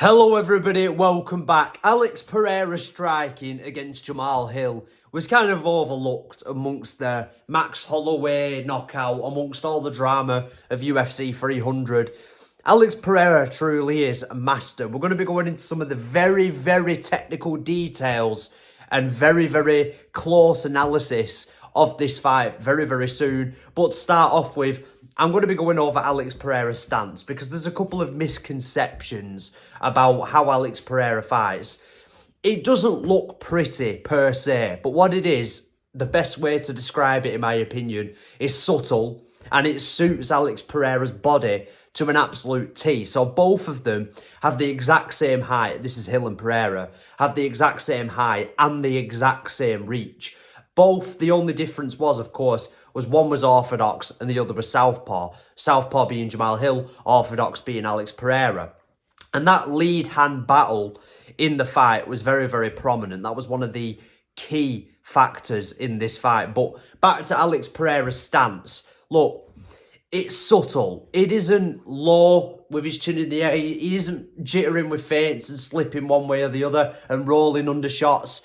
Hello everybody, welcome back. Alex Pereira striking against Jamal Hill was kind of overlooked amongst the Max Holloway knockout, amongst all the drama of UFC 300. Alex Pereira truly is a master. We're going to be going into some of the very technical details and very close analysis of this fight very soon. But to start off with, I'm going to be going over Alex Pereira's stance because there's a couple of misconceptions about how Alex Pereira fights. It doesn't look pretty per se, but what it is, the best way to describe it in my opinion, is subtle, and it suits Alex Pereira's body to an absolute T. So both of them have the exact same height. This is Hill and Pereira, have the exact same height and the exact same reach. Both, the only difference was, of course, was one was orthodox and the other was southpaw. Southpaw being Jamal Hill, orthodox being Alex Pereira. And that lead hand battle in the fight was very prominent. That was one of the key factors in this fight. But back to Alex Pereira's stance. Look, it's subtle. It isn't low with his chin in the air. He isn't jittering with feints and slipping one way or the other and rolling under shots.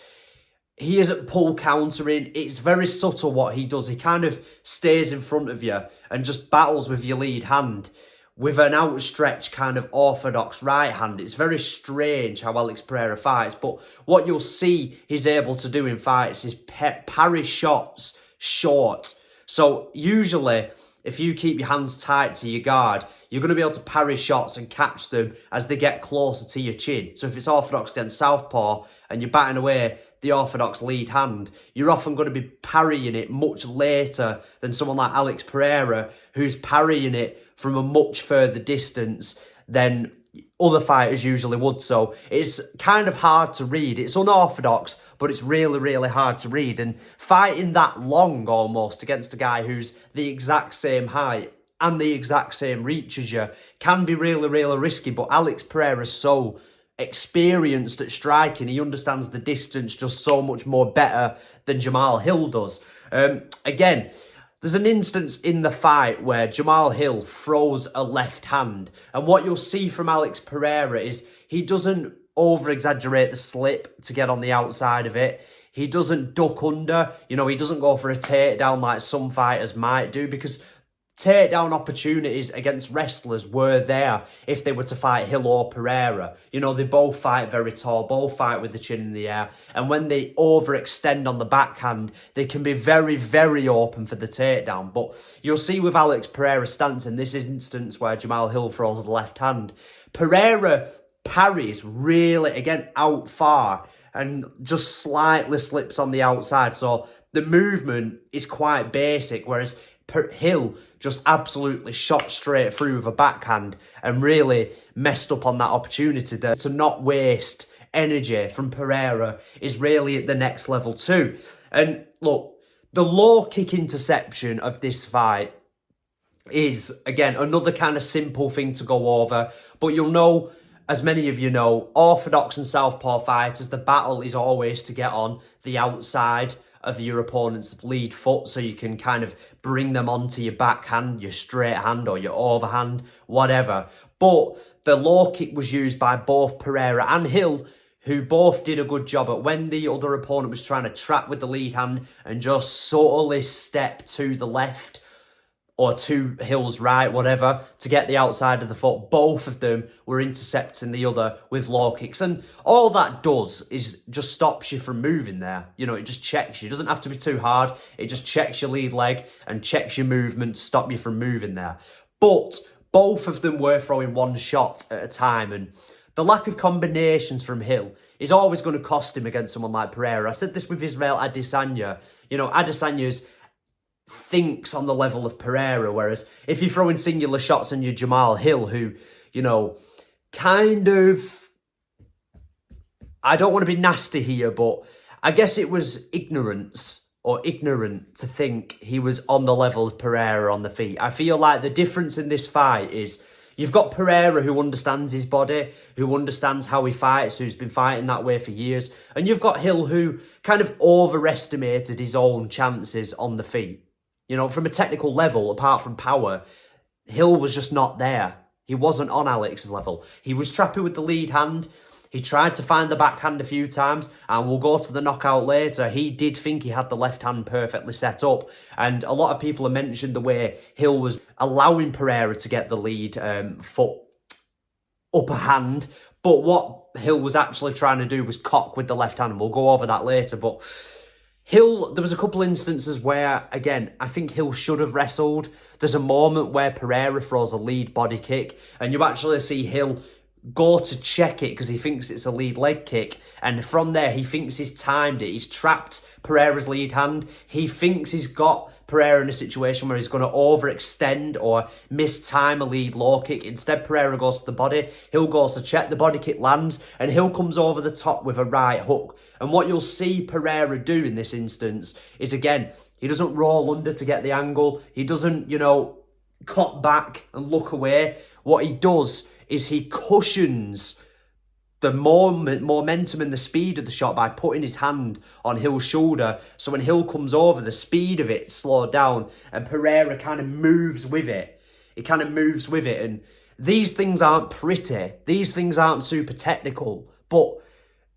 He isn't pull countering. It's very subtle what he does. He kind of stays in front of you and just battles with your lead hand with an outstretched kind of orthodox right hand. It's very strange how Alex Pereira fights, but what you'll see he's able to do in fights is parry shots short. So usually, if you keep your hands tight to your guard, you're going to be able to parry shots and catch them as they get closer to your chin. So if it's orthodox against southpaw and you're batting away the orthodox lead hand, you're often going to be parrying it much later than someone like Alex Pereira, who's parrying it from a much further distance than other fighters usually would. So it's kind of hard to read. It's unorthodox, but it's really hard to read. And fighting that long almost against a guy who's the exact same height and the exact same reach as you can be really risky. But Alex Pereira's so experienced at striking. He understands the distance just so much more better than Jamal Hill does. Again, there's an instance in the fight where Jamal Hill throws a left hand, and what you'll see from Alex Pereira is he doesn't over-exaggerate the slip to get on the outside of it. He doesn't duck under. You know, he doesn't go for a takedown like some fighters might do, because takedown opportunities against wrestlers were there if they were to fight Hill or Pereira. You know, they both fight very tall, both fight with the chin in the air. And when they overextend on the backhand, they can be very open for the takedown. But you'll see with Alex Pereira's stance in this instance where Jamal Hill throws the left hand, Pereira parries really, again, out far and just slightly slips on the outside. So the movement is quite basic, whereas Hill just absolutely shot straight through with a backhand and really messed up on that opportunity there. To not waste energy from Pereira is really at the next level too. And look, the low kick interception of this fight is, again, another kind of simple thing to go over. But you'll know, as many of you know, orthodox and southpaw fighters, the battle is always to get on the outside of your opponent's lead foot, so you can kind of bring them onto your backhand, your straight hand or your overhand, whatever. But the low kick was used by both Pereira and Hill, who both did a good job at when the other opponent was trying to trap with the lead hand and just subtly step to the left or to Hill's right, whatever, to get the outside of the foot. Both of them were intercepting the other with low kicks. And all that does is just stops you from moving there. You know, it just checks you. It doesn't have to be too hard. It just checks your lead leg and checks your movement to stop you from moving there. But both of them were throwing one shot at a time. And the lack of combinations from Hill is always going to cost him against someone like Pereira. I said this with Israel Adesanya. You know, Adesanya's thinks on the level of Pereira, whereas if you're throwing singular shots on your Jamal Hill, who, you know, kind of, I don't want to be nasty here, but I guess it was ignorant to think he was on the level of Pereira on the feet. I feel like the difference in this fight is you've got Pereira, who understands his body, who understands how he fights, who's been fighting that way for years, and you've got Hill, who kind of overestimated his own chances on the feet. You know, from a technical level, apart from power, Hill was just not there. He wasn't on Alex's level. He was trapping with the lead hand. He tried to find the backhand a few times, and we'll go to the knockout later. He did think he had the left hand perfectly set up, and a lot of people have mentioned the way Hill was allowing Pereira to get the lead foot upper hand, but what Hill was actually trying to do was cock with the left hand, and we'll go over that later. But Hill, there was a couple instances where, again, I think Hill should have wrestled. There's a moment where Pereira throws a lead body kick, and you actually see Hill go to check it because he thinks it's a lead leg kick, and from there he thinks he's timed it. He's trapped Pereira's lead hand. He thinks he's got Pereira in a situation where he's going to overextend or mistime a lead low kick. Instead, Pereira goes to the body. Hill goes to check, the body kick lands, and Hill comes over the top with a right hook. And what you'll see Pereira do in this instance is, again, he doesn't roll under to get the angle. He doesn't, cut back and look away. What he does is he cushions the momentum and the speed of the shot by putting his hand on Hill's shoulder. So when Hill comes over, the speed of it slowed down, and Pereira kind of moves with it. It kind of moves with it. And these things aren't pretty. These things aren't super technical. But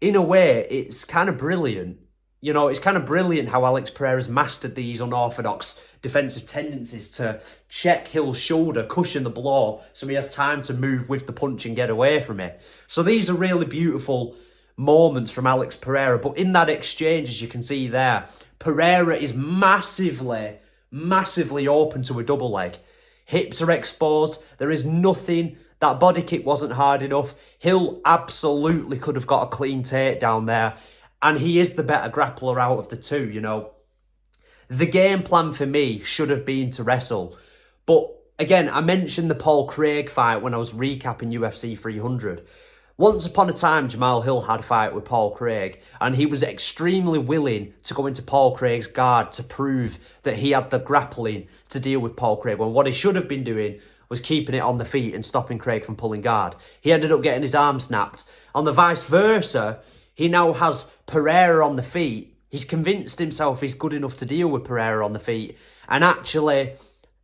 in a way, it's kind of brilliant. It's kind of brilliant how Alex Pereira's mastered these unorthodox defensive tendencies to check Hill's shoulder, cushion the blow, so he has time to move with the punch and get away from it. So these are really beautiful moments from Alex Pereira. But in that exchange, as you can see there, Pereira is massively, massively open to a double leg. Hips are exposed. There is nothing. That body kick wasn't hard enough. Hill absolutely could have got a clean takedown there. And he is the better grappler out of the two, The game plan for me should have been to wrestle. But again, I mentioned the Paul Craig fight when I was recapping UFC 300. Once upon a time, Jamal Hill had a fight with Paul Craig, and he was extremely willing to go into Paul Craig's guard to prove that he had the grappling to deal with Paul Craig, when what he should have been doing was keeping it on the feet and stopping Craig from pulling guard. He ended up getting his arm snapped. On the vice versa, he now has Pereira on the feet. He's convinced himself he's good enough to deal with Pereira on the feet. And actually,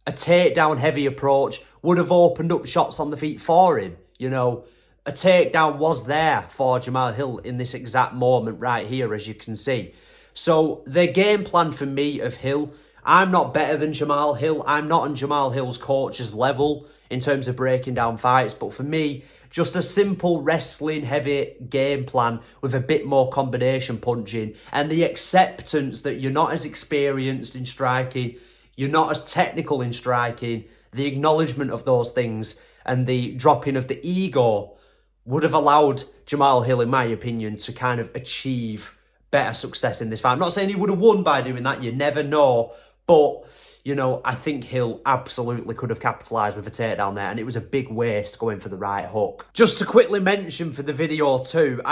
a takedown heavy approach would have opened up shots on the feet for him. A takedown was there for Jamal Hill in this exact moment right here, as you can see. So the game plan for me of Hill, I'm not better than Jamal Hill. I'm not on Jamal Hill's coach's level in terms of breaking down fights. But for me, just a simple wrestling heavy game plan with a bit more combination punching and the acceptance that you're not as experienced in striking, you're not as technical in striking, the acknowledgement of those things and the dropping of the ego would have allowed Jamal Hill, in my opinion, to kind of achieve better success in this fight. I'm not saying he would have won by doing that, you never know, but I think Hill absolutely could have capitalised with a takedown there, and it was a big waste going for the right hook. Just to quickly mention for the video too,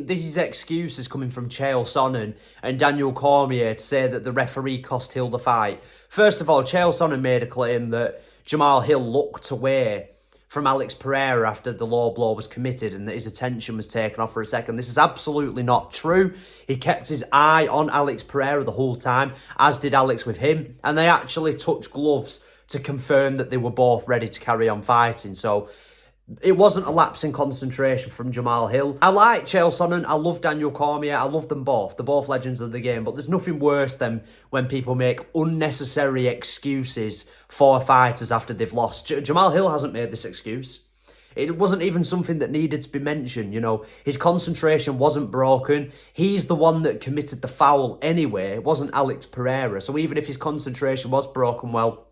these excuses coming from Chael Sonnen and Daniel Cormier to say that the referee cost Hill the fight. First of all, Chael Sonnen made a claim that Jamal Hill looked away from Alex Pereira after the low blow was committed and that his attention was taken off for a second. This is absolutely not true. He kept his eye on Alex Pereira the whole time, as did Alex with him, and they actually touched gloves to confirm that they were both ready to carry on fighting. So it wasn't a lapse in concentration from Jamal Hill. I like Chael Sonnen, I love Daniel Cormier, I love them both. They're both legends of the game, but there's nothing worse than when people make unnecessary excuses for fighters after they've lost. Jamal Hill hasn't made this excuse. It wasn't even something that needed to be mentioned, His concentration wasn't broken. He's the one that committed the foul anyway. It wasn't Alex Pereira. So even if his concentration was broken, well,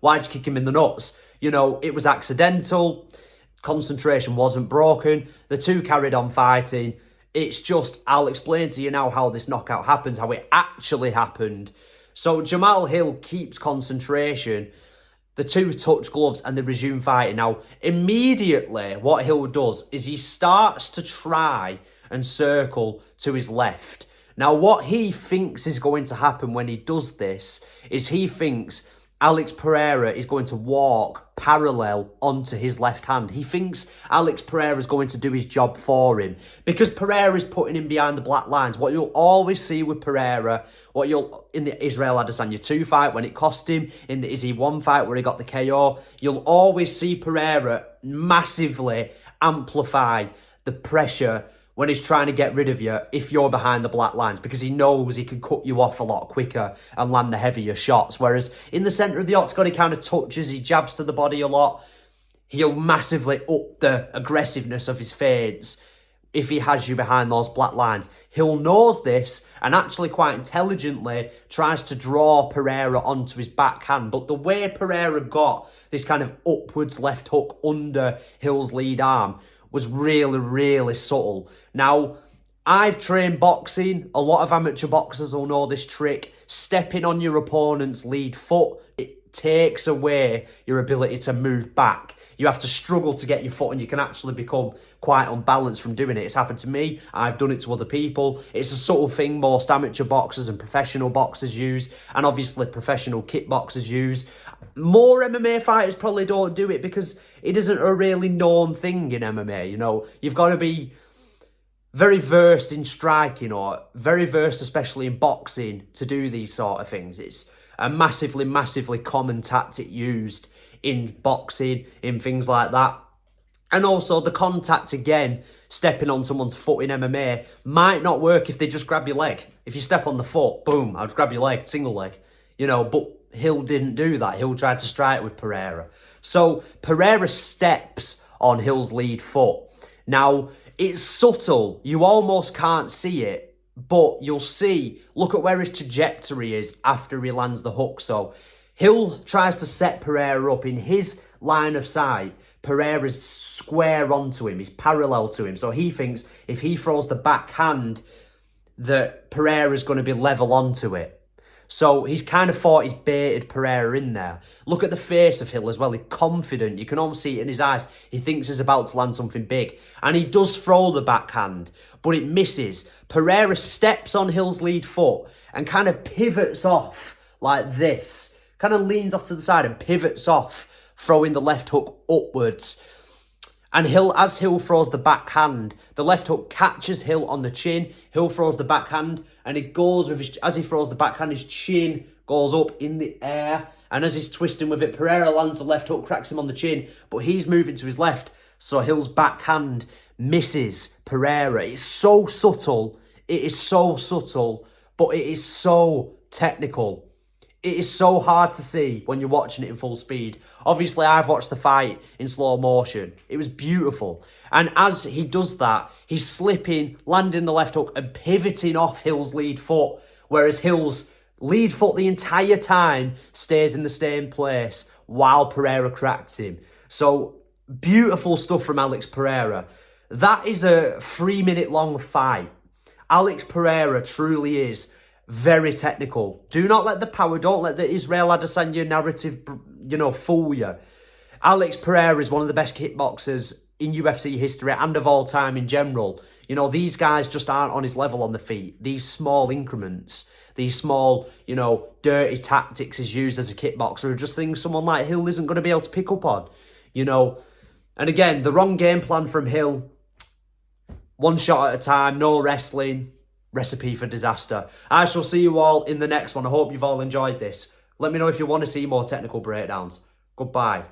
why'd you kick him in the nuts? It was accidental. Concentration wasn't broken. The two carried on fighting. It's just, I'll explain to you now how this knockout happens, how it actually happened. So Jamal Hill keeps concentration. The two touch gloves and they resume fighting. Now, immediately what Hill does is he starts to try and circle to his left. Now, what he thinks is going to happen when he does this is he thinks Alex Pereira is going to walk parallel onto his left hand. He thinks Alex Pereira is going to do his job for him because Pereira is putting him behind the black lines. What you'll always see with Pereira, in the Israel Adesanya 2 fight when it cost him, in the Izzy 1 fight where he got the KO, you'll always see Pereira massively amplify the pressure when he's trying to get rid of you if you're behind the black lines, because he knows he can cut you off a lot quicker and land the heavier shots. Whereas in the centre of the octagon, he kind of touches, he jabs to the body a lot. He'll massively up the aggressiveness of his fades if he has you behind those black lines. He'll knows this and actually quite intelligently tries to draw Pereira onto his backhand. But the way Pereira got this kind of upwards left hook under Hill's lead arm was really, really subtle. Now, I've trained boxing. A lot of amateur boxers will know this trick. Stepping on your opponent's lead foot, it takes away your ability to move back. You have to struggle to get your foot and you can actually become quite unbalanced from doing it. It's happened to me. I've done it to other people. It's a subtle thing most amateur boxers and professional boxers use, and obviously professional kickboxers use. More MMA fighters probably don't do it because it isn't a really known thing in MMA. You know, you've got to be very versed in striking or very versed, especially in boxing, to do these sort of things. It's a massively, massively common tactic used in boxing, in things like that. And also the contact, again, stepping on someone's foot in MMA might not work if they just grab your leg. If you step on the foot, boom, I'd grab your leg, single leg. You know, but Hill didn't do that. Hill tried to strike with Pereira. So Pereira steps on Hill's lead foot. Now, it's subtle. You almost can't see it, but you'll see, look at where his trajectory is after he lands the hook. So Hill tries to set Pereira up in his line of sight. Pereira's square onto him. He's parallel to him. So he thinks if he throws the backhand, that Pereira's going to be level onto it. So he's kind of thought he's baited Pereira in there. Look at the face of Hill as well. He's confident. You can almost see it in his eyes. He thinks he's about to land something big. And he does throw the backhand, but it misses. Pereira steps on Hill's lead foot and kind of pivots off like this. Kind of leans off to the side and pivots off, throwing the left hook upwards. And as Hill throws the backhand, the left hook catches Hill on the chin. Hill throws the backhand, and it goes with as he throws the backhand, his chin goes up in the air. And as he's twisting with it, Pereira lands the left hook, cracks him on the chin, but he's moving to his left. So Hill's backhand misses Pereira. It's so subtle. It is so subtle, but it is so technical. It is so hard to see when you're watching it in full speed. Obviously, I've watched the fight in slow motion. It was beautiful. And as he does that, he's slipping, landing the left hook and pivoting off Hill's lead foot, whereas Hill's lead foot the entire time stays in the same place while Pereira cracks him. So, beautiful stuff from Alex Pereira. That is a 3-minute long fight. Alex Pereira truly is very technical. Do not let the power, don't let the Israel Adesanya narrative, fool you. Alex Pereira is one of the best kickboxers in UFC history and of all time in general. You know, these guys just aren't on his level on the feet. These small increments, these small, dirty tactics he's used as a kickboxer are just things someone like Hill isn't going to be able to pick up on, And again, the wrong game plan from Hill. One shot at a time, no wrestling. Recipe for disaster. I shall see you all in the next one. I hope you've all enjoyed this. Let me know if you want to see more technical breakdowns. Goodbye.